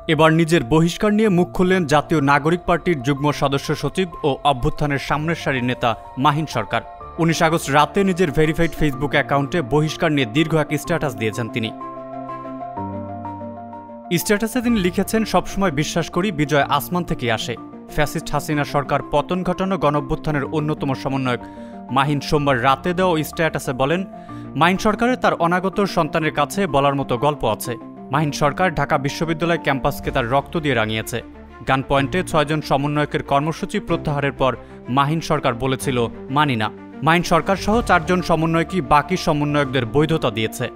এবার নিজের বহিষ্কার নিয়ে মুখ খুললেন জাতীয় নাগরিক পার্টির যুগ্ম সদস্য সচিব ও অভ্যুত্থানের সামনের সারির নেতা মাহিন সরকার। 19 আগস্ট রাতে নিজের ভেরিফাইড ফেসবুক অ্যাকাউন্টে বহিষ্কার নিয়ে দীর্ঘ এক স্ট্যাটাস দিয়েছেন তিনি। স্ট্যাটাসে তিনি লিখেছেন, সবসময় বিশ্বাস করি বিজয় আসমান থেকে আসে। ফ্যাসিস্ট হাসিনা সরকার পতন ঘটানো গণঅভ্যুত্থানের অন্যতম সমন্বয়ক মাহিন সোমবার রাতে দেওয়া স্ট্যাটাসে বলেন, মাহিন সরকারের তার অনাগত সন্তানের কাছে বলার মতো গল্প আছে। মাহিন সরকার ঢাকা বিশ্ববিদ্যালয় ক্যাম্পাসকে তার রক্ত দিয়ে রাঙিয়েছে। গান পয়েন্টে 6 জন সমন্বয়কের কর্মসূচি প্রত্যাহারের পর মাহিন সরকার বলেছিল, মানি না। মাহিন সরকার সহ 4 জন সমন্বয়কই বাকি সমন্বয়কদের বৈধতা দিয়েছে।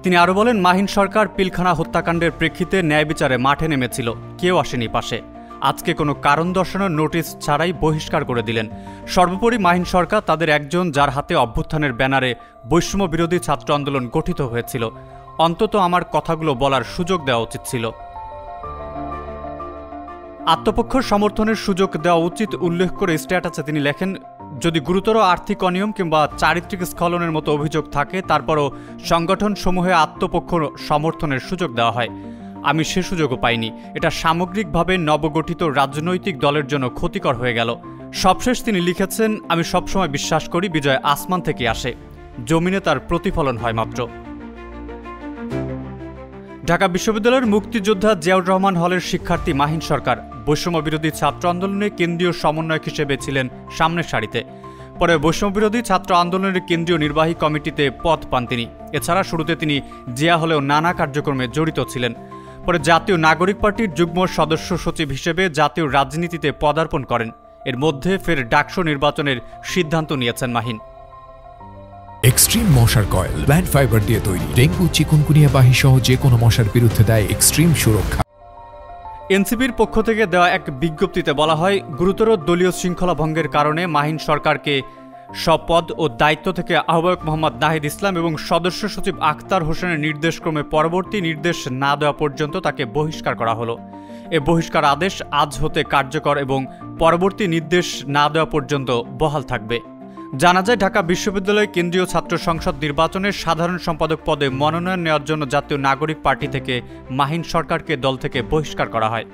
তিনি আরও বলেন, মাহিন সরকার পিলখানা হত্যাকাণ্ডের প্রেক্ষিতে ন্যায় বিচারে মাঠে নেমেছিল, কেউ আসেনি পাশে। আজকে কোনো কারণ দর্শানোর নোটিশ ছাড়াই বহিষ্কার করে দিলেন। সর্বোপরি মাহিন সরকার তাদের একজন, যার হাতে অভ্যুত্থানের ব্যানারে বৈষম্য বিরোধী ছাত্র আন্দোলন গঠিত হয়েছিল। অন্তত আমার কথাগুলো বলার সুযোগ দেওয়া উচিত ছিল। আত্মপক্ষ সমর্থনের সুযোগ দেওয়া উচিত উল্লেখ করে স্ট্যাটাসে তিনি লেখেন, যদি গুরুতর আর্থিক অনিয়ম কিংবা চারিত্রিক স্খলনের মতো অভিযোগ থাকে, তারপরও সংগঠন সমূহে আত্মপক্ষ সমর্থনের সুযোগ দেওয়া হয়। আমি সে সুযোগও পাইনি। এটা সামগ্রিকভাবে নবগঠিত রাজনৈতিক দলের জন্য ক্ষতিকর হয়ে গেল। সবশেষ তিনি লিখেছেন, আমি সবসময় বিশ্বাস করি বিজয় আসমান থেকে আসে, জমিনে তার প্রতিফলন হয় মাত্র। ঢাকা বিশ্ববিদ্যালয়ের মুক্তিযোদ্ধা জিয়াউর রহমান হলের শিক্ষার্থী মাহিন সরকার বৈষম্য বিরোধী ছাত্র আন্দোলনে কেন্দ্রীয় সমন্বয়ক হিসেবে ছিলেন সামনের সারিতে। পরে বৈষম্য বিরোধী ছাত্র আন্দোলনের কেন্দ্রীয় নির্বাহী কমিটিতে পদ পান তিনি। এছাড়া শুরুতে তিনি জিয়া হলেও নানা কার্যক্রমে জড়িত ছিলেন। পরে জাতীয় নাগরিক পার্টির যুগ্ম সদস্য সচিব হিসেবে জাতীয় রাজনীতিতে পদার্পণ করেন। এর মধ্যে ফের ডাকসু নির্বাচনের সিদ্ধান্ত নিয়েছেন মাহিন। এক্সট্রিম মশার কয়েল প্ল্যান্ট ফাইবার দিয়ে তৈরি, ডেঙ্গু, চিকুনগুনিয়া বাহি সহ যে কোনো মশার বিরুদ্ধে দেয় এক্সট্রিম সুরক্ষা। এনসিপির পক্ষ থেকে দেওয়া এক বিজ্ঞপ্তিতে বলা হয়, গুরুতর দলীয় শৃঙ্খলা ভঙ্গের কারণে মাহিন সরকারকে সব পদ ও দায়িত্ব থেকে আহ্বায়ক মোহাম্মদ নাহিদ ইসলাম এবং সদস্য সচিব আখতার হোসেনের নির্দেশক্রমে পরবর্তী নির্দেশ না দেওয়া পর্যন্ত তাকে বহিষ্কার করা হলো। এ বহিষ্কার আদেশ আজ হতে কার্যকর এবং পরবর্তী নির্দেশ না দেওয়া পর্যন্ত বহাল থাকবে। জানা যায়, ঢাকা বিশ্ববিদ্যালয় কেন্দ্রীয় ছাত্র সংসদ নির্বাচনের সাধারণ সম্পাদক পদে মনোনয়ন নেওয়ার জন্য জাতীয় নাগরিক পার্টি থেকে মাহিন সরকারকে দল থেকে বহিষ্কার করা হয়।